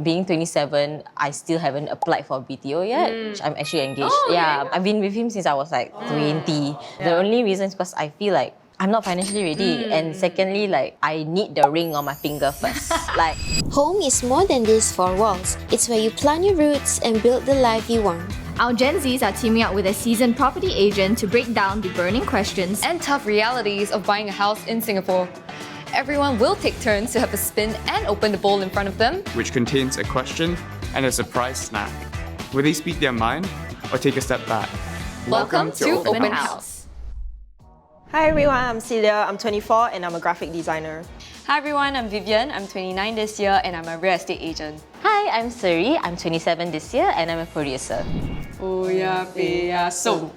being 27, I still haven't applied for BTO yet. I'm actually engaged. Oh, okay. Yeah, I've been with him since I was like 20. The only reason is because I feel like I'm not financially ready. And secondly, like I need the ring on my finger first. Like Home is more than these four walls. It's where you plant your roots and build the life you want. Our Gen Zs are teaming up with a seasoned property agent to break down the burning questions and tough realities of buying a house in Singapore. Everyone will take turns to have a spin and open the bowl in front of them, which contains a question and a surprise snack. Will they speak their mind or take a step back? Welcome to Open House. Hi everyone, I'm Celia, I'm 24 and I'm a graphic designer. Hi everyone, I'm Vivian, I'm 29 this year and I'm a real estate agent. Hi, I'm Suri, I'm 27 this year and I'm a producer. So.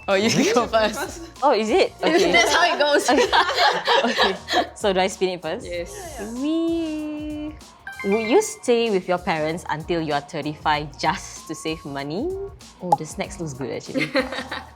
Oh, you can go first. Oh, is it? Okay. That's how it goes. Okay. So do I spin it first? Yes. Would you stay with your parents until you are 35 just to save money? Oh, the snacks looks good actually.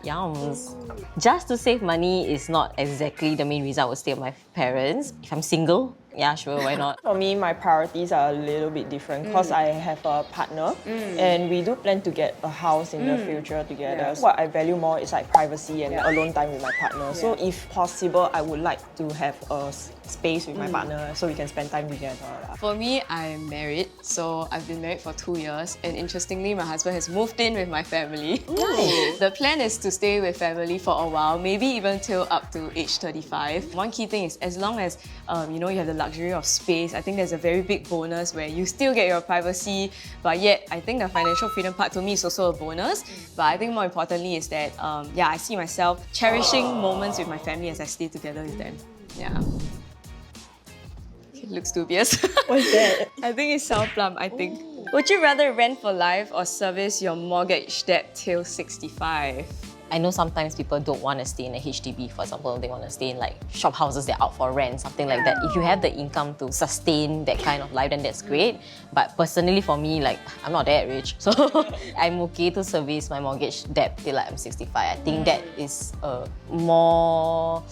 Yums. Just to save money is not exactly the main reason I would stay with my parents. If I'm single, yeah, sure, why not? For me, my priorities are a little bit different because I have a partner and we do plan to get a house in the future together. So what I value more is like privacy and alone time with my partner. So if possible, I would like to have a space with my partner so we can spend time together. For me, I'm married, so I've been married for 2 years, and interestingly, my husband has moved in with my family. Nice. The plan is to stay with family for a while, maybe even till up to age 35. One key thing is as long as you have the luxury of space, I think there's a very big bonus where you still get your privacy, but yet I think the financial freedom part to me is also a bonus. But I think more importantly is that I see myself cherishing moments with my family as I stay together with them. Yeah. It looks dubious. What's that? I think it's sour plum, I think. Would you rather rent for life or service your mortgage debt till 65? I know sometimes people don't want to stay in a HDB, for example, they want to stay in like shop houses, they're out for rent, something like that. If you have the income to sustain that kind of life, then that's great. But personally for me, like, I'm not that rich. So I'm okay to service my mortgage debt till like I'm 65. I think that is a more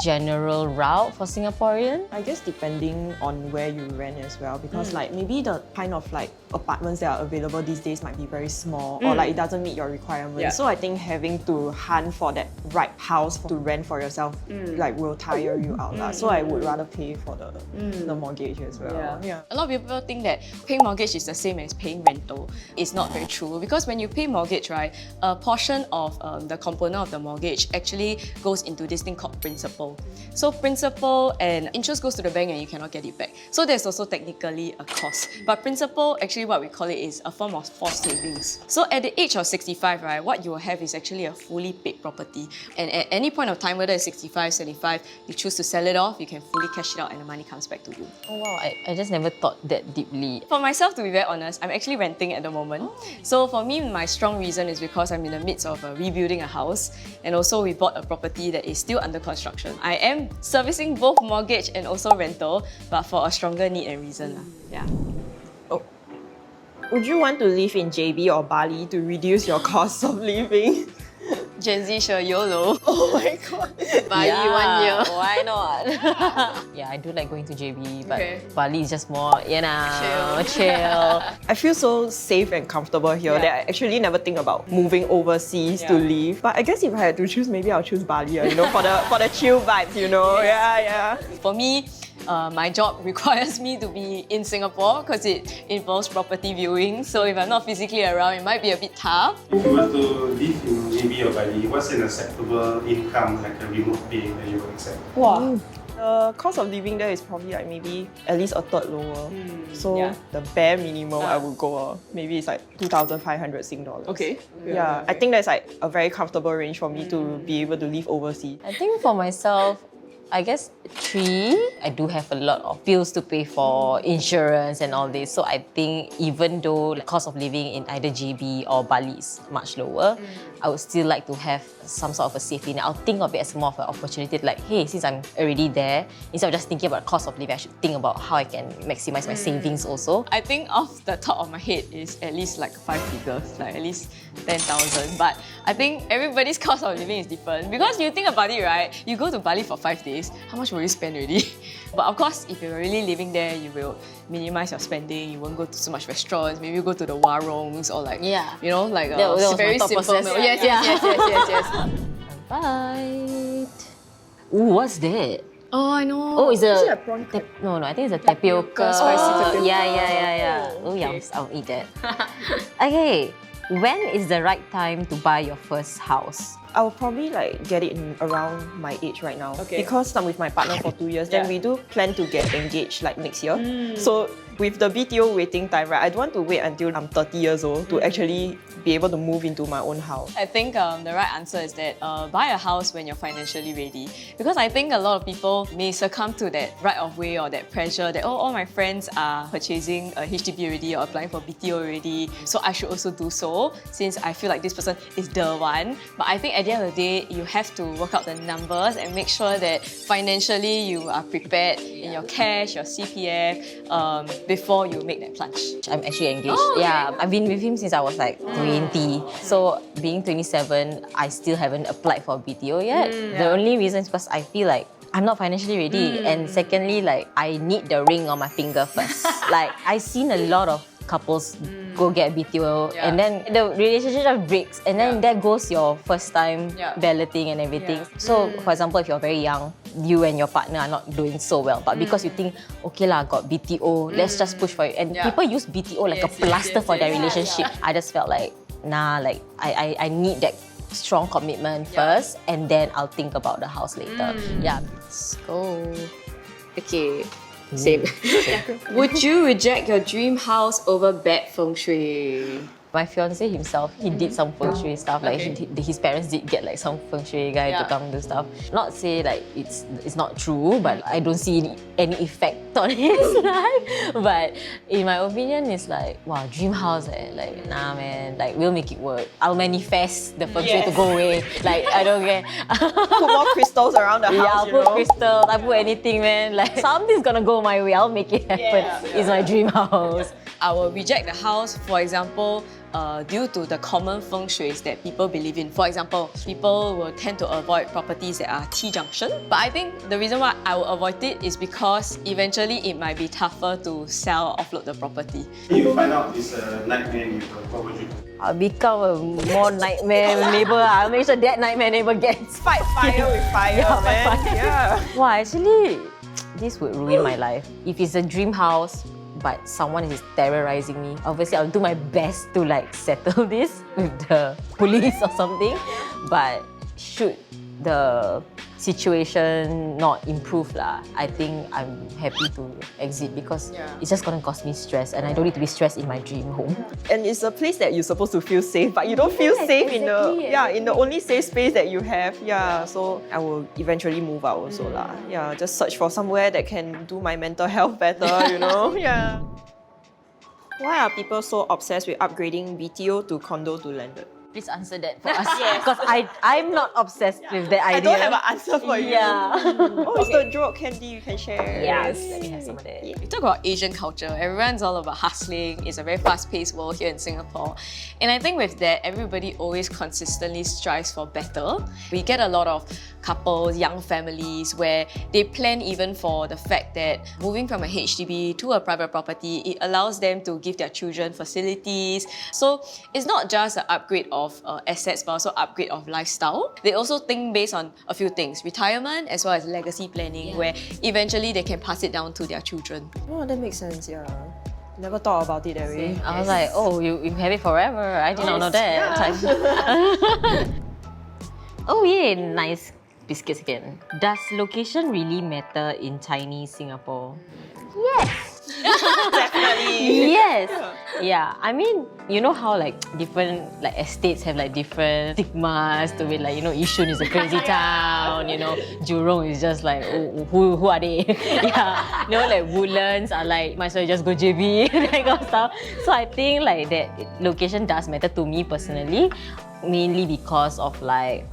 general route for Singaporean. I guess depending on where you rent as well, because like maybe the kind of like apartments that are available these days might be very small or like it doesn't meet your requirements. Yeah. So I think having to hunt for that right house to rent for yourself like will tire you out. So I would rather pay for the mortgage as well. Yeah. A lot of people think that paying mortgage is the same as paying rental. It's not very true because when you pay mortgage, right, a portion of the component of the mortgage actually goes into this thing called principal. So principal and interest goes to the bank and you cannot get it back. So there's also technically a cost. But principal, actually what we call it is a form of forced savings. So at the age of 65, right, what you will have is actually a fully paid property. And at any point of time, whether it's 65, 75, you choose to sell it off, you can fully cash it out and the money comes back to you. Oh wow, I just never thought that deeply. For myself, to be very honest, I'm actually renting at the moment. So for me, my strong reason is because I'm in the midst of rebuilding a house, and also we bought a property that is still under construction. I am servicing both mortgage and also rental, but for a stronger need and reason. Yeah. Oh. Would you want to live in JB or Bali to reduce your cost of living? Gen Z, sure, YOLO. Oh my god. Bali 1 year. Why not? Yeah, I do like going to JB, but Okay. Bali is just more, chill. I feel so safe and comfortable here that I actually never think about moving overseas to live. But I guess if I had to choose, maybe I'll choose Bali, for the chill vibes, Yeah. For me, my job requires me to be in Singapore because it involves property viewing. So if I'm not physically around, it might be a bit tough. If you were to live in JB or Bali, what's an acceptable income, like a remote pay that you would accept? Wow. The cost of living there is probably like maybe at least a third lower. So the bare minimum I would go, maybe it's like 2,500 Sing dollars. Okay. Yeah, I think that's like a very comfortable range for me to be able to live overseas. I think for myself, I guess 3. I do have a lot of bills to pay for, insurance and all this. So I think even though the cost of living in either JB or Bali is much lower, I would still like to have some sort of a safety net. I'll think of it as more of an opportunity, like, hey, since I'm already there, instead of just thinking about the cost of living, I should think about how I can maximize my savings also. I think off the top of my head is at least like 5 figures, like at least 10,000. But I think everybody's cost of living is different because you think about it, right? You go to Bali for 5 days. place, how much will you spend already? But of course, if you're really living there, you will minimize your spending. You won't go to so much restaurants. Maybe you go to the warongs or like, you know, like That was my very thought simple process. meal. Yes. Bite. Ooh, what's that? Oh, I know. Oh, it's a... Is it a prawn crab? No, I think it's a tapioca. Spicy tapioca. Yeah. Oh, yums. I'll eat that. Okay. When is the right time to buy your first house? I'll probably like get it in around my age right now. Because I'm with my partner for 2 years, then we do plan to get engaged like next year. So with the BTO waiting time, right, I don't want to wait until I'm 30 years old to actually be able to move into my own house. I think the right answer is that buy a house when you're financially ready. Because I think a lot of people may succumb to that right of way or that pressure that, oh, all my friends are purchasing a HDB already or applying for BTO already, so I should also do so since I feel like this person is the one. But I think at the end of the day, you have to work out the numbers and make sure that financially you are prepared in your cash, your CPF, before you make that plunge. I'm actually engaged. Yeah, I've been with him since I was like 20. So being 27, I still haven't applied for BTO yet. The only reason is because I feel like I'm not financially ready. And secondly, like I need the ring on my finger first. Like I've seen a lot of couples go get BTO and then the relationship just breaks and then there goes your first time balloting and everything. So for example, if you're very young, you and your partner are not doing so well, but because you think, okay lah, got BTO, let's just push for it. And people use BTO like a plaster for their relationship. I just felt like, nah, like I need that strong commitment first and then I'll think about the house later. Yeah. Let's go. Okay. Same. Would you reject your dream house over bad feng shui? My fiance himself, he did some feng shui stuff. Like his parents did get like some feng shui guy to come do stuff. Not say like it's not true, but I don't see any effect on his life. But in my opinion, it's like, wow, dream house like nah man, like we'll make it work. I'll manifest the feng shui to go away. Like I don't care. Put more crystals around the house, I'll put crystals, I put anything man. Like something's gonna go my way, I'll make it happen. It's my dream house. I will reject the house, for example, due to the common feng shuis that people believe in. For example, people will tend to avoid properties that are T-junction. But I think the reason why I will avoid it is because eventually it might be tougher to sell or offload the property. If you find out it's a nightmare neighbour, what would you do? I'll become a more nightmare neighbour. I'll make sure that nightmare neighbour gets. Fight fire with fire, man. Yeah. Wow, actually, this would ruin my life. If it's a dream house, but someone is terrorizing me, obviously I'll do my best to like settle this with the police or something. But should the situation not improve lah, I think I'm happy to exit because it's just gonna cause me stress and I don't need to be stressed in my dream home. And it's a place that you're supposed to feel safe, but you don't feel safe in the only safe space that you have. So I will eventually move out also lah. Just search for somewhere that can do my mental health better, you know. Why are people so obsessed with upgrading BTO to condo to landed? Please answer that for us because I'm not obsessed with that idea. I don't have an answer for you. Oh, it's the joke candy you can share. Yes, let me have some of that. We talk about Asian culture. Everyone's all about hustling. It's a very fast-paced world here in Singapore. And I think with that, everybody always consistently strives for better. We get a lot of couples, young families, where they plan even for the fact that moving from a HDB to a private property, it allows them to give their children facilities. So it's not just an upgrade of assets, but also upgrade of lifestyle. They also think based on a few things, retirement as well as legacy planning, where eventually they can pass it down to their children. Oh, that makes sense, Never thought about it that way. I was like, oh, you have it forever. I did not know that. Oh yeah, nice biscuits again. Does location really matter in Chinese Singapore? Yes. Definitely. Yes. Yeah. I mean, you know how like different like estates have like different stigmas to it. Like, you know, Yishun is a crazy town. You know, Jurong is just like, oh, who are they? Yeah. You know, like Woodlands are like, might as well just go JB, that kind of stuff. So I think like that location does matter to me personally. Mainly because of like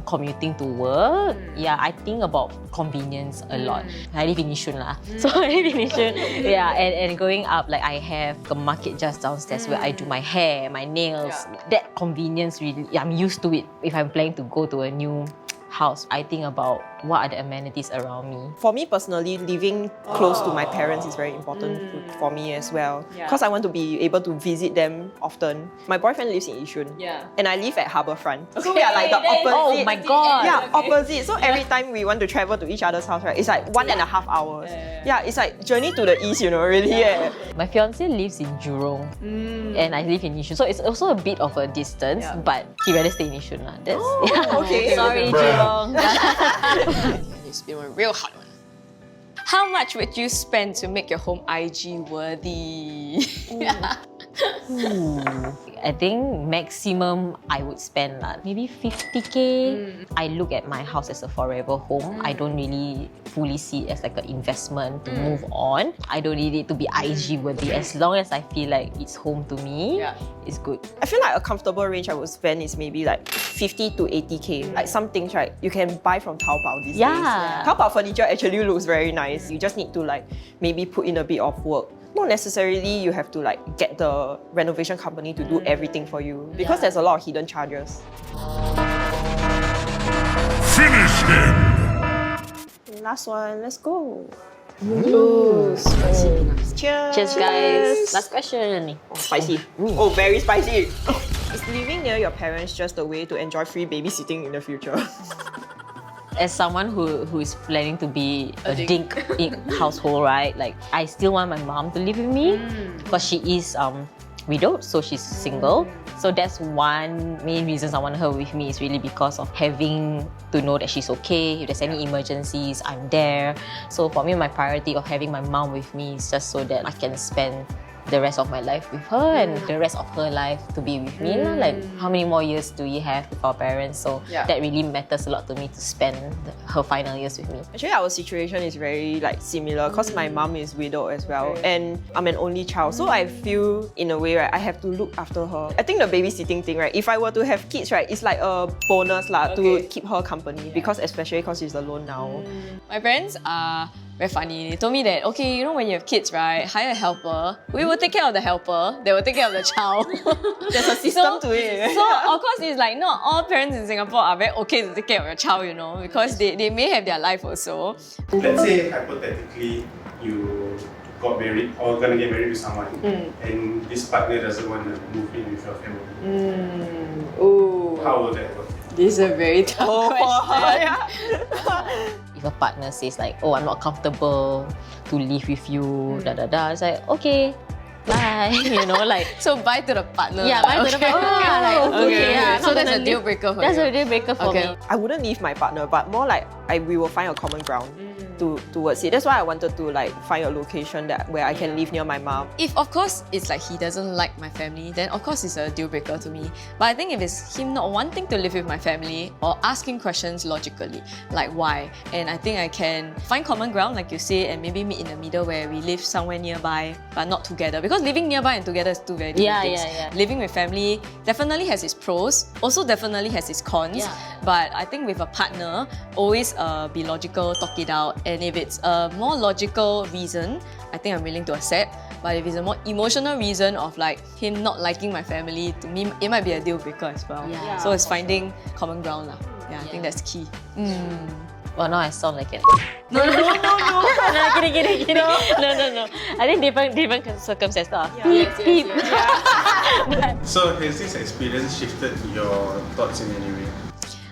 commuting to work. Yeah, I think about convenience a lot. I live in Yishun lah. So I live in Yishun. Yeah, and going up, like I have a market just downstairs where I do my hair, my nails. That convenience really, I'm used to it. If I'm planning to go to a new house, I think about what are the amenities around me. For me personally, living close to my parents is very important for me as well. Because I want to be able to visit them often. My boyfriend lives in Yishun. And I live at Harbourfront. So we are like the opposite. Oh my god! Yeah, opposite. So every time we want to travel to each other's house, right, it's like 1.5 hours. Yeah, it's like journey to the east, you know, really. My fiance lives in Jurong and I live in Yishun. So it's also a bit of a distance, but he rather stay in Yishun. That's Okay. Sorry, Jurong. It's been a real hard one. How much would you spend to make your home IG worthy? I think maximum I would spend maybe 50k. I look at my house as a forever home. I don't really fully see it as like an investment to move on. I don't need it to be IG worthy. As long as I feel like it's home to me, it's good. I feel like a comfortable range I would spend is maybe like 50 to 80k. Like some things, right, you can buy from Taobao these days. Taobao furniture actually looks very nice. You just need to like maybe put in a bit of work. Not necessarily you have to like get the renovation company to do everything for you because there's a lot of hidden charges. Finish him! Last one, let's go. Cheers! Cheers, guys. Last question. Spicy. Oh, very spicy. Is living near your parents just a way to enjoy free babysitting in the future? As someone who is planning to be a dink household, right? Like, I still want my mom to live with me because she is widowed, so she's single. So that's one main reason I want her with me is really because of having to know that she's okay. If there's any emergencies, I'm there. So for me, my priority of having my mom with me is just so that I can spend the rest of my life with her and the rest of her life to be with me. Like, how many more years do we have with our parents? So that really matters a lot to me to spend her final years with me. Actually, our situation is very like similar because my mom is widowed as well and I'm an only child. So I feel in a way, right, I have to look after her. I think the babysitting thing, right, if I were to have kids, right, it's like a bonus to keep her company because especially because she's alone now. My parents are very funny. They told me that, okay, you know, when you have kids, right, hire a helper. We will take care of the helper. They will take care of the child. There's a system to it. So, of course, it's like not all parents in Singapore are very okay to take care of your child, you know, because they may have their life also. Let's say hypothetically you got married or gonna get married to someone and this partner doesn't want to move in with your family. Ooh. How will that work? This is a very tough question. If a partner says like, oh, I'm not comfortable to live with you, it's like, okay, bye. You know, like. So bye to the partner. Yeah, bye to the partner. Okay. So that's a deal breaker for you. That's a deal breaker for me. I wouldn't leave my partner, but more like we will find a common ground towards it. That's why I wanted to like find a location where I can live near my mom. If of course it's like he doesn't like my family, then of course it's a deal breaker to me. But I think if it's him not wanting to live with my family or asking questions logically, like why, and I think I can find common ground like you say and maybe meet in the middle where we live somewhere nearby but not together, because living nearby and together is two very different things. Living with family definitely has its pros, also definitely has its cons, but I think with a partner, always be logical, talk it out, and if it's a more logical reason, I think I'm willing to accept. But if it's a more emotional reason of like him not liking my family, to me it might be a deal breaker as well. So it's finding common ground lah. I think that's key. Well, now I sound like it. No, kidding. No. I think different circumstances. So has this experience shifted your thoughts in any way?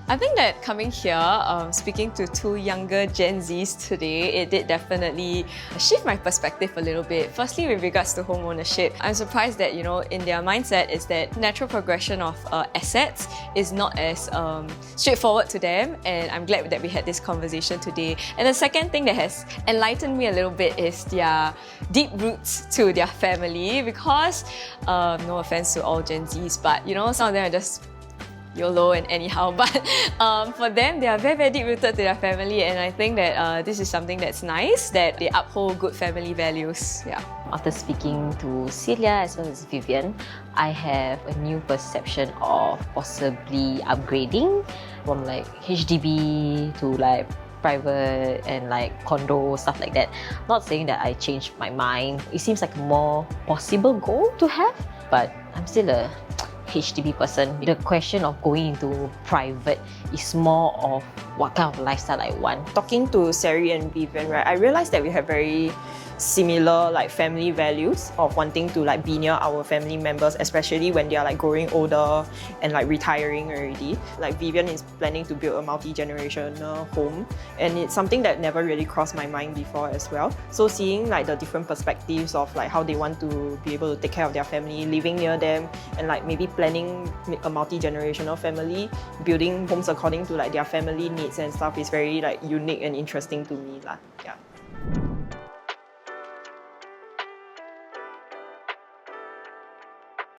I think that coming here, speaking to two younger Gen Zs today, it did definitely shift my perspective a little bit. Firstly, with regards to home ownership, I'm surprised that, you know, in their mindset is that natural progression of assets is not as straightforward to them, and I'm glad that we had this conversation today. And the second thing that has enlightened me a little bit is their deep roots to their family, because no offense to all Gen Zs, but you know, some of them are just YOLO and anyhow, but for them, they are very, very deep rooted to their family, and I think that this is something that's nice, that they uphold good family values. After speaking to Celia as well as Vivian, I have a new perception of possibly upgrading from like HDB to like private and like condo, stuff like that. Not saying that I changed my mind. It seems like a more possible goal to have, but I'm still a HDB person. The question of going into private is more of what kind of lifestyle I want. Talking to Sari and Vivian, right, I realized that we have very similar like family values of wanting to like be near our family members, especially when they are like growing older and like retiring already. Like Vivian is planning to build a multi-generational home, and it's something that never really crossed my mind before as well. So seeing like the different perspectives of like how they want to be able to take care of their family, living near them, and like maybe planning a multi-generational family, building homes according to like their family needs and stuff is very like unique and interesting to me lah. Yeah.